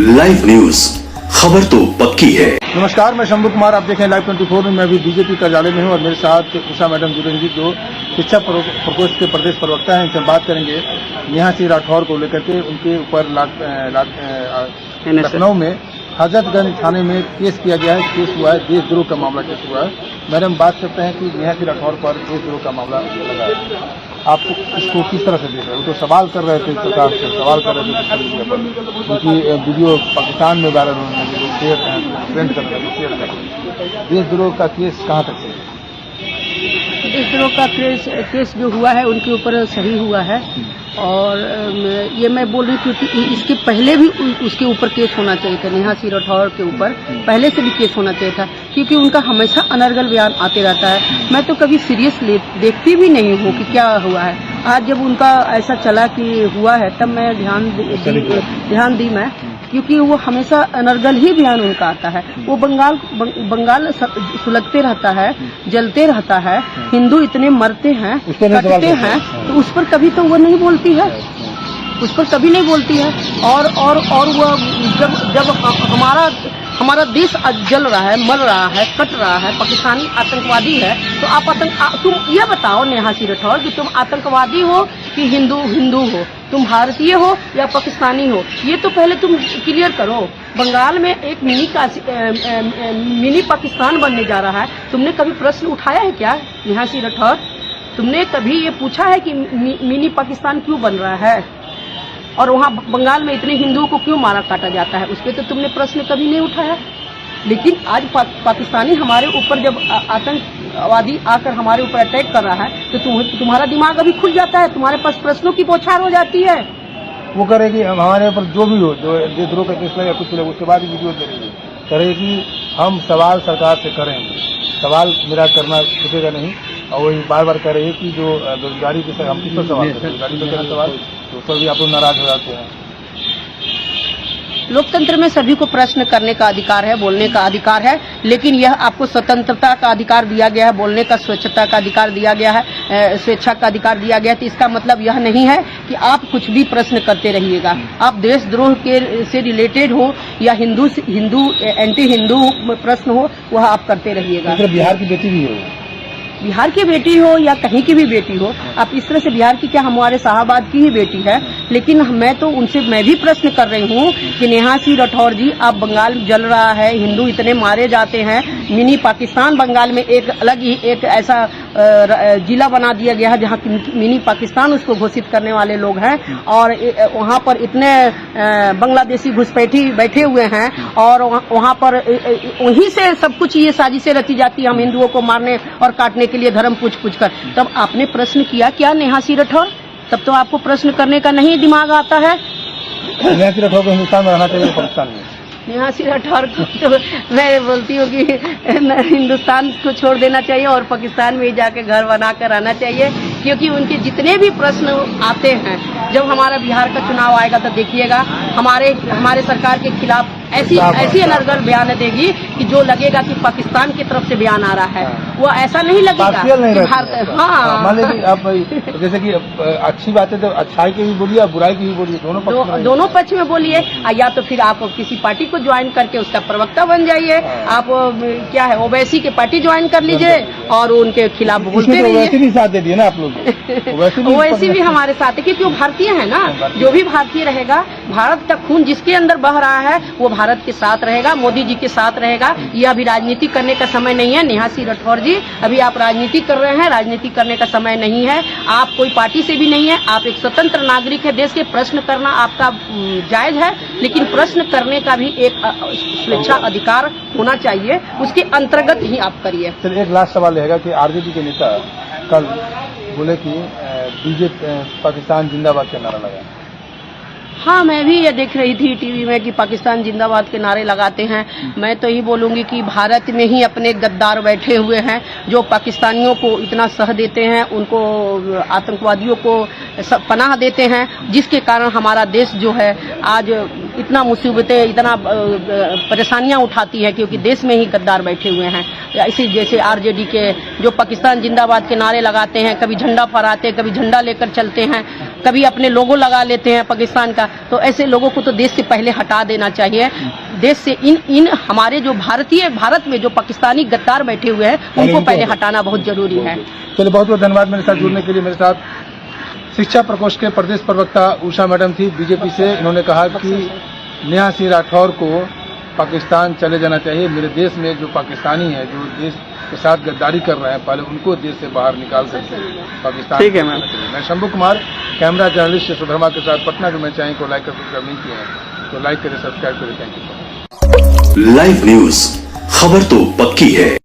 Live news, खबर तो पक्की है। नमस्कार, मैं शंभू कुमार, आप देखें लाइव 24 में। मैं अभी बीजेपी कार्यालय में हूं और मेरे साथ उषा मैडम जुड़े हैं, जो शिक्षा प्रकोष्ठ के प्रदेश प्रवक्ता हैं। उनसे बात करेंगे नेहा सिंह राठौर को लेकर के। उनके ऊपर लखनऊ में हजरतगंज थाने में केस किया गया है, केस हुआ है, देशद्रोह का मामला केस हुआ है। मैडम, बात करते हैं कि नेहा सिंह राठौर पर देशद्रोह का मामला लगा है, आप इसको किस तरह से देख रहे हैं? वो तो सवाल कर रहे थे सरकार से, सवाल कर रहे थे क्योंकि वीडियो पाकिस्तान में वायरल होने लगी, ट्रेंड करने लगे, शेयर करने। देशद्रोह का केस कहाँ तक है? देशद्रोह का केस जो हुआ है उनके ऊपर सही हुआ है, और ये मैं बोल रही हूँ क्योंकि इसके पहले भी उसके ऊपर केस होना चाहिए था। नेहा सिंह राठौर के ऊपर पहले से भी केस होना चाहिए था, क्योंकि उनका हमेशा अनर्गल बयान आते रहता है। मैं तो कभी सीरियस देखती भी नहीं हूँ कि क्या हुआ है। आज जब उनका ऐसा चला कि हुआ है, तब मैं ध्यान दी मैं, क्योंकि वो हमेशा अनर्गल ही बयान उनका आता है। वो बंगाल सुलगते रहता है, जलते रहता है, हिंदू इतने मरते हैं, कटते हैं, तो उस पर कभी तो वो नहीं बोलती है, उस पर कभी नहीं बोलती है। और वो जब हमारा देश जल रहा है, मर रहा है, कट रहा है, पाकिस्तानी आतंकवादी है, तो आप तुम ये बताओ नेहा सिंह राठौर कि तुम आतंकवादी हो कि हिंदू हो, तुम भारतीय हो या पाकिस्तानी हो, ये तो पहले तुम क्लियर करो। बंगाल में एक मिनी पाकिस्तान बनने जा रहा है। तुमने कभी प्रश्न उठाया है क्या नेहा सिंह राठौर? तुमने कभी ये पूछा है कि मिनी पाकिस्तान क्यों बन रहा है और वहाँ बंगाल में इतने हिंदुओं को क्यों मारा काटा जाता है? उस पर तो तुमने प्रश्न कभी नहीं उठाया। लेकिन आज पाकिस्तानी हमारे ऊपर जब आतंकवादी आकर हमारे ऊपर अटैक कर रहा है, तो तुम्हारा दिमाग अभी खुल जाता है, तुम्हारे पास प्रश्नों की बौछार हो जाती है। वो करेगी हमारे ऊपर जो भी हो, जो देशद्रोह का केस लगे कुछ लगे, उसके बाद वीडियो करेगी। हम सवाल सरकार से करेंगे, सवाल मेरा करना छूटेगा नहीं। और वही बार बार कह रही है कि जो बेरोजगारी के हम किस पर सवाल करें, बेरोजगारी पर करें सवाल, तो उस पर भी आप लोग नाराज हो जाते हैं। लोकतंत्र में सभी को प्रश्न करने का अधिकार है, बोलने का अधिकार है, लेकिन यह आपको स्वतंत्रता का अधिकार दिया गया है, बोलने का स्वच्छता का अधिकार दिया गया है, स्वेच्छा का अधिकार दिया गया है। तो इसका मतलब यह नहीं है कि आप कुछ भी प्रश्न करते रहिएगा। आप देशद्रोह के से रिलेटेड हो या हिंदू एंटी हिंदू प्रश्न हो, वह आप करते रहिएगा। बिहार की बेटी भी हो, बिहार की बेटी हो या कहीं की भी बेटी हो, आप इस तरह से बिहार की क्या, हमारे शाहबाद की ही बेटी है। लेकिन मैं भी प्रश्न कर रही हूँ कि नेहा सिंह राठौर जी, आप बंगाल जल रहा है, हिंदू इतने मारे जाते हैं, मिनी पाकिस्तान बंगाल में एक अलग ही एक ऐसा जिला बना दिया गया है जहाँ मिनी पाकिस्तान उसको घोषित करने वाले लोग हैं, और वहाँ पर इतने बांग्लादेशी घुसपैठी बैठे हुए हैं, और वहाँ पर वहीं से सब कुछ ये साजिशें रची जाती है हम हिंदुओं को मारने और काटने के लिए, धर्म पूछ कर। तब आपने प्रश्न किया क्या नेहा सिंह राठौर? तब तो आपको प्रश्न करने का नहीं दिमाग आता है। नेहा सिंह राठौर को हिंदुस्तान में रहना चाहिए, पाकिस्तान में? नेहा सिंह राठौर को तो मैं बोलती हूँ कि हिंदुस्तान को छोड़ देना चाहिए और पाकिस्तान में ही जाके घर बनाकर आना चाहिए, क्योंकि उनके जितने भी प्रश्न आते हैं, जब हमारा बिहार का चुनाव आएगा तो देखिएगा हमारे सरकार के खिलाफ ऐसी अनर्गल बयान देगी कि जो लगेगा कि पाकिस्तान की तरफ से बयान आ रहा है। वो ऐसा नहीं लगेगा कि भारत, हाँ, जैसे कि अच्छी बात है तो अच्छाई की भी बोलिए और बुराई की भी बोलिए, दोनों पक्ष में बोलिए। या तो फिर आप किसी पार्टी को ज्वाइन करके उसका प्रवक्ता बन जाइए। आप क्या है, ओवैसी की पार्टी ज्वाइन कर लीजिए और उनके खिलाफ बोलते रहिए। ओवैसी भी साथ दे दिए ना आप लोग। ओवैसी भी हमारे साथ है, क्योंकि वो भारतीय है ना। जो भी भारतीय रहेगा, भारत का खून जिसके अंदर बह रहा है, वो भारत के साथ रहेगा, मोदी जी के साथ रहेगा। ये अभी राजनीति करने का समय नहीं है नेहा सिंह राठौर जी, अभी आप राजनीति कर रहे हैं, राजनीति करने का समय नहीं है। आप कोई पार्टी से भी नहीं है, आप एक स्वतंत्र नागरिक है देश के। प्रश्न करना आपका जायज है, लेकिन प्रश्न करने का भी एक स्वेच्छा अधिकार होना चाहिए, उसके अंतर्गत ही आप करिए। एक लास्ट सवाल रहेगा कि आरजेडी के नेता कल बोले कि बीजेपी पाकिस्तान जिंदाबाद का नारा लगा। हाँ, मैं भी ये देख रही थी टीवी में कि पाकिस्तान जिंदाबाद के नारे लगाते हैं। मैं तो यही बोलूंगी कि भारत में ही अपने गद्दार बैठे हुए हैं, जो पाकिस्तानियों को इतना सह देते हैं, उनको आतंकवादियों को पनाह देते हैं, जिसके कारण हमारा देश जो है आज इतना मुसीबतें, इतना परेशानियां उठाती है, क्योंकि देश में ही गद्दार बैठे हुए हैं। इसी जैसे आरजेडी के जो पाकिस्तान जिंदाबाद के नारे लगाते हैं, कभी झंडा फहराते हैं, कभी झंडा लेकर चलते हैं, कभी अपने लोगो लगा लेते हैं पाकिस्तान का। तो ऐसे लोगों को तो देश से पहले हटा देना चाहिए। देश से इन हमारे जो भारत में जो पाकिस्तानी गद्दार बैठे हुए हैं उनको पहले हटाना बहुत जरूरी है। चलिए, बहुत बहुत धन्यवाद मेरे साथ जुड़ने के लिए। मेरे साथ शिक्षा प्रकोष्ठ के प्रदेश प्रवक्ता उषा मैडम थी बीजेपी से। इन्होंने कहा कि नेहा सिंह राठौर को पाकिस्तान चले जाना चाहिए। मेरे देश में जो पाकिस्तानी है, जो देश के साथ गद्दारी कर रहे हैं, पहले उनको देश से बाहर निकाल करके पाकिस्तान। ठीक है मैम। मैं शंभू कुमार, कैमरा जर्नलिस्ट सुधर्मा के साथ पटना के। मैं चैनल को लाइक कर सब्सक्राइब नहीं किया है तो लाइक करें, सब्सक्राइब करें। Thank you. लाइव न्यूज, खबर तो पक्की है।